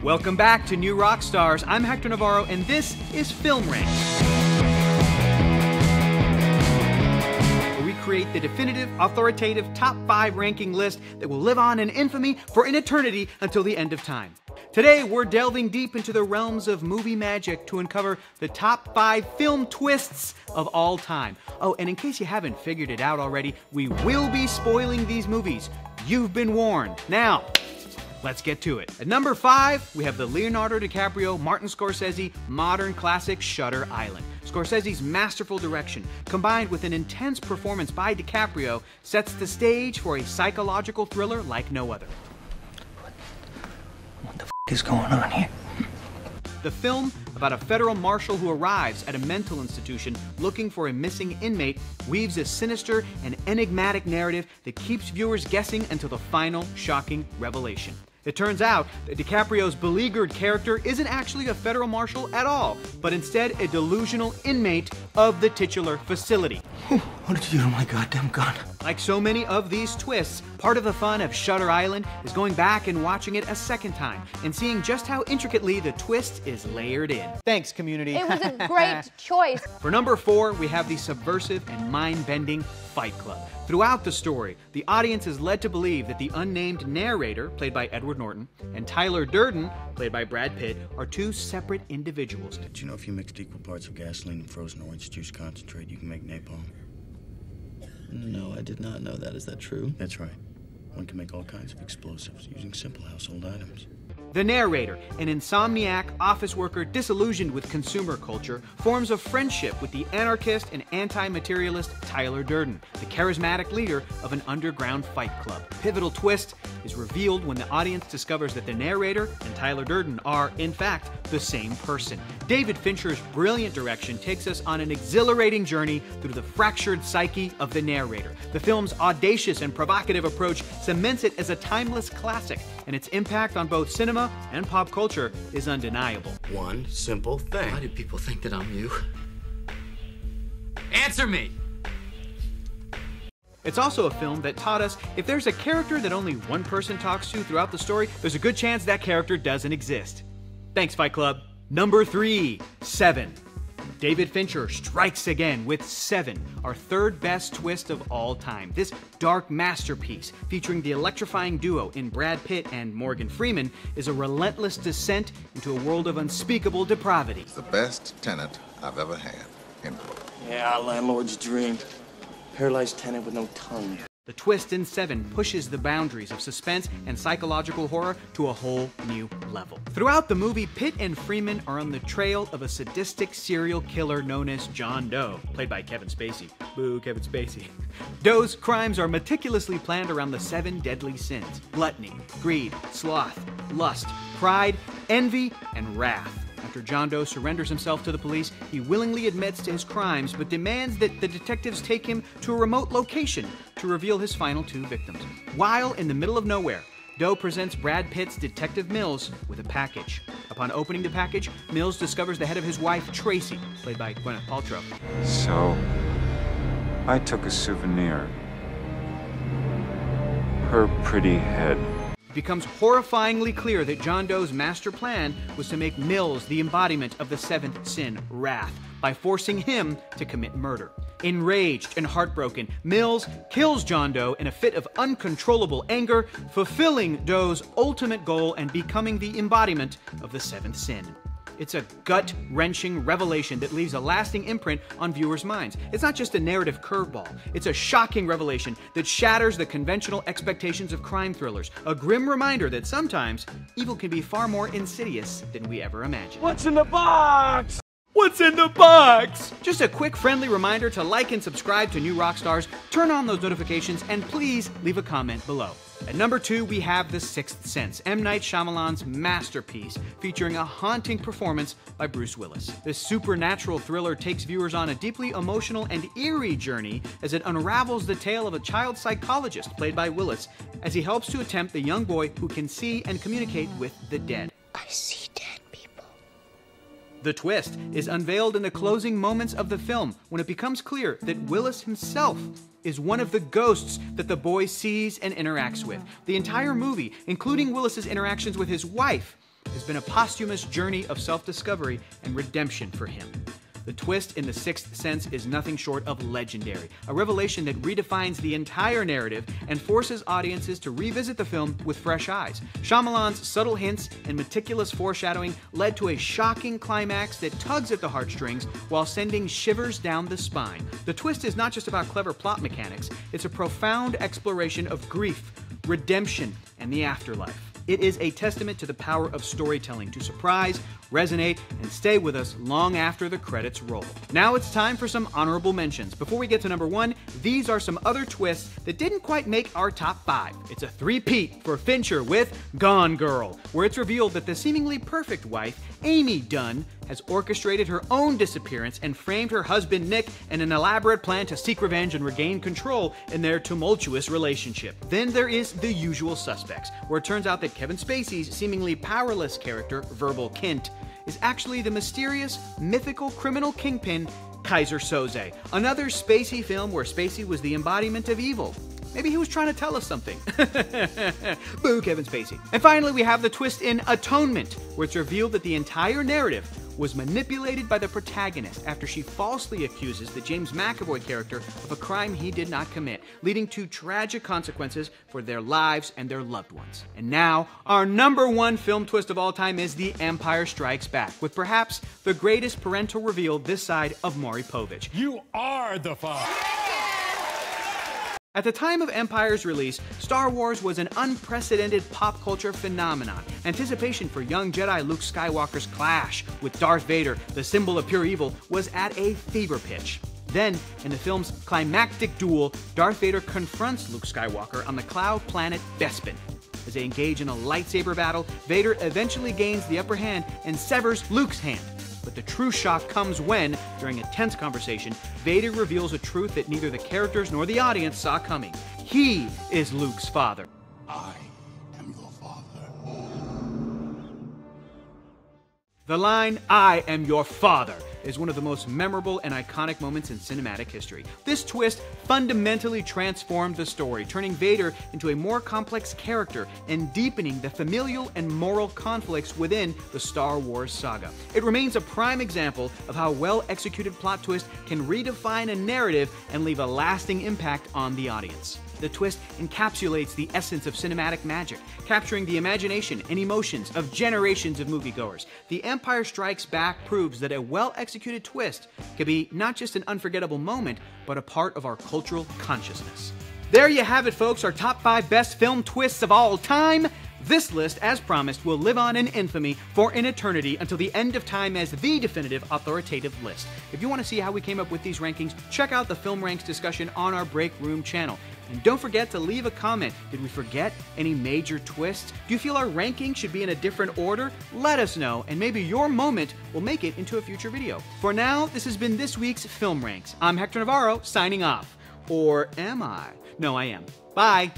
Welcome back to New Rockstars. I'm Hector Navarro, and this is Film Rank, where we create the definitive, authoritative top 5 ranking list that will live on in infamy for an eternity until the end of time. Today, we're delving deep into the realms of movie magic to uncover the top 5 film twists of all time. Oh, and in case you haven't figured it out already, we will be spoiling these movies. You've been warned. Now, let's get to it. At number 5, we have the Leonardo DiCaprio, Martin Scorsese modern classic Shutter Island. Scorsese's masterful direction, combined with an intense performance by DiCaprio, sets the stage for a psychological thriller like no other. What the f*** is going on here? The film, about a federal marshal who arrives at a mental institution looking for a missing inmate, weaves a sinister and enigmatic narrative that keeps viewers guessing until the final shocking revelation. It turns out that DiCaprio's beleaguered character isn't actually a federal marshal at all, but instead a delusional inmate of the titular facility. What did you do to my goddamn gun? Like so many of these twists, part of the fun of Shutter Island is going back and watching it a second time and seeing just how intricately the twist is layered in. Thanks, community. It was a great choice. For number 4, we have the subversive and mind-bending Fight Club. Throughout the story, the audience is led to believe that the unnamed narrator, played by Edward Norton, and Tyler Durden, played by Brad Pitt, are two separate individuals. Did you know if you mixed equal parts of gasoline and frozen orange juice concentrate, you can make napalm? No, I did not know that. Is that true? That's right. One can make all kinds of explosives using simple household items. The narrator, an insomniac office worker disillusioned with consumer culture, forms a friendship with the anarchist and anti-materialist Tyler Durden, the charismatic leader of an underground fight club. Pivotal twist is revealed when the audience discovers that the narrator and Tyler Durden are, in fact, the same person. David Fincher's brilliant direction takes us on an exhilarating journey through the fractured psyche of the narrator. The film's audacious and provocative approach cements it as a timeless classic, and its impact on both cinema and pop culture is undeniable. One simple thing. Why do people think that I'm you? Answer me! It's also a film that taught us if there's a character that only one person talks to throughout the story, there's a good chance that character doesn't exist. Thanks, Fight Club. Number 3, Seven. David Fincher strikes again with Seven, our third best twist of all time. This dark masterpiece, featuring the electrifying duo in Brad Pitt and Morgan Freeman, is a relentless descent into a world of unspeakable depravity. It's the best tenant I've ever had. Yeah, landlord's dream. Paralyzed tenant with no tongue. The twist in Seven pushes the boundaries of suspense and psychological horror to a whole new level. Throughout the movie, Pitt and Freeman are on the trail of a sadistic serial killer known as John Doe, played by Kevin Spacey. Boo, Kevin Spacey. Doe's crimes are meticulously planned around the 7 deadly sins: gluttony, greed, sloth, lust, pride, envy, and wrath. After John Doe surrenders himself to the police, he willingly admits to his crimes, but demands that the detectives take him to a remote location to reveal his final 2 victims. While in the middle of nowhere, Doe presents Brad Pitt's Detective Mills with a package. Upon opening the package, Mills discovers the head of his wife, Tracy, played by Gwyneth Paltrow. So, I took a souvenir. Her pretty head. It becomes horrifyingly clear that John Doe's master plan was to make Mills the embodiment of the 7th sin, wrath, by forcing him to commit murder. Enraged and heartbroken, Mills kills John Doe in a fit of uncontrollable anger, fulfilling Doe's ultimate goal and becoming the embodiment of the 7th sin. It's a gut-wrenching revelation that leaves a lasting imprint on viewers' minds. It's not just a narrative curveball. It's a shocking revelation that shatters the conventional expectations of crime thrillers. A grim reminder that sometimes evil can be far more insidious than we ever imagined. What's in the box? What's in the box? Just a quick friendly reminder to like and subscribe to New Rockstars, turn on those notifications, and please leave a comment below. At number 2, we have The Sixth Sense, M. Night Shyamalan's masterpiece, featuring a haunting performance by Bruce Willis. This supernatural thriller takes viewers on a deeply emotional and eerie journey as it unravels the tale of a child psychologist, played by Willis, as he helps to attempt the young boy who can see and communicate with the dead. I see dead people. The twist is unveiled in the closing moments of the film, when it becomes clear that Willis himself is one of the ghosts that the boy sees and interacts with. The entire movie, including Willis's interactions with his wife, has been a posthumous journey of self-discovery and redemption for him. The twist in The Sixth Sense is nothing short of legendary, a revelation that redefines the entire narrative and forces audiences to revisit the film with fresh eyes. Shyamalan's subtle hints and meticulous foreshadowing led to a shocking climax that tugs at the heartstrings while sending shivers down the spine. The twist is not just about clever plot mechanics, it's a profound exploration of grief, redemption, and the afterlife. It is a testament to the power of storytelling to surprise, resonate, and stay with us long after the credits roll. Now it's time for some honorable mentions. Before we get to number 1, these are some other twists that didn't quite make our top 5. It's a three-peat for Fincher with Gone Girl, where it's revealed that the seemingly perfect wife, Amy Dunn, has orchestrated her own disappearance and framed her husband Nick in an elaborate plan to seek revenge and regain control in their tumultuous relationship. Then there is The Usual Suspects, where it turns out that Kevin Spacey's seemingly powerless character, Verbal Kint, is actually the mysterious, mythical criminal kingpin, Kaiser Soze. Another Spacey film where Spacey was the embodiment of evil. Maybe he was trying to tell us something. Boo, Kevin Spacey. And finally, we have the twist in Atonement, where it's revealed that the entire narrative was manipulated by the protagonist after she falsely accuses the James McAvoy character of a crime he did not commit, leading to tragic consequences for their lives and their loved ones. And now, our number 1 film twist of all time is The Empire Strikes Back, with perhaps the greatest parental reveal this side of Maury Povich. You are the father! At the time of Empire's release, Star Wars was an unprecedented pop culture phenomenon. Anticipation for young Jedi Luke Skywalker's clash with Darth Vader, the symbol of pure evil, was at a fever pitch. Then, in the film's climactic duel, Darth Vader confronts Luke Skywalker on the cloud planet Bespin. As they engage in a lightsaber battle, Vader eventually gains the upper hand and severs Luke's hand. But the true shock comes when, during a tense conversation, Vader reveals a truth that neither the characters nor the audience saw coming. He is Luke's father. I am your father. The line, "I am your father," is one of the most memorable and iconic moments in cinematic history. This twist fundamentally transformed the story, turning Vader into a more complex character and deepening the familial and moral conflicts within the Star Wars saga. It remains a prime example of how well-executed plot twist can redefine a narrative and leave a lasting impact on the audience. The twist encapsulates the essence of cinematic magic, capturing the imagination and emotions of generations of moviegoers. The Empire Strikes Back proves that a well-executed twist can be not just an unforgettable moment, but a part of our cultural consciousness. There you have it, folks, our top 5 best film twists of all time. This list, as promised, will live on in infamy for an eternity until the end of time as the definitive authoritative list. If you want to see how we came up with these rankings, check out the Film Ranks discussion on our Break Room channel. And don't forget to leave a comment. Did we forget any major twists? Do you feel our ranking should be in a different order? Let us know, and maybe your moment will make it into a future video. For now, this has been this week's Film Ranks. I'm Hector Navarro, signing off. Or am I? No, I am. Bye!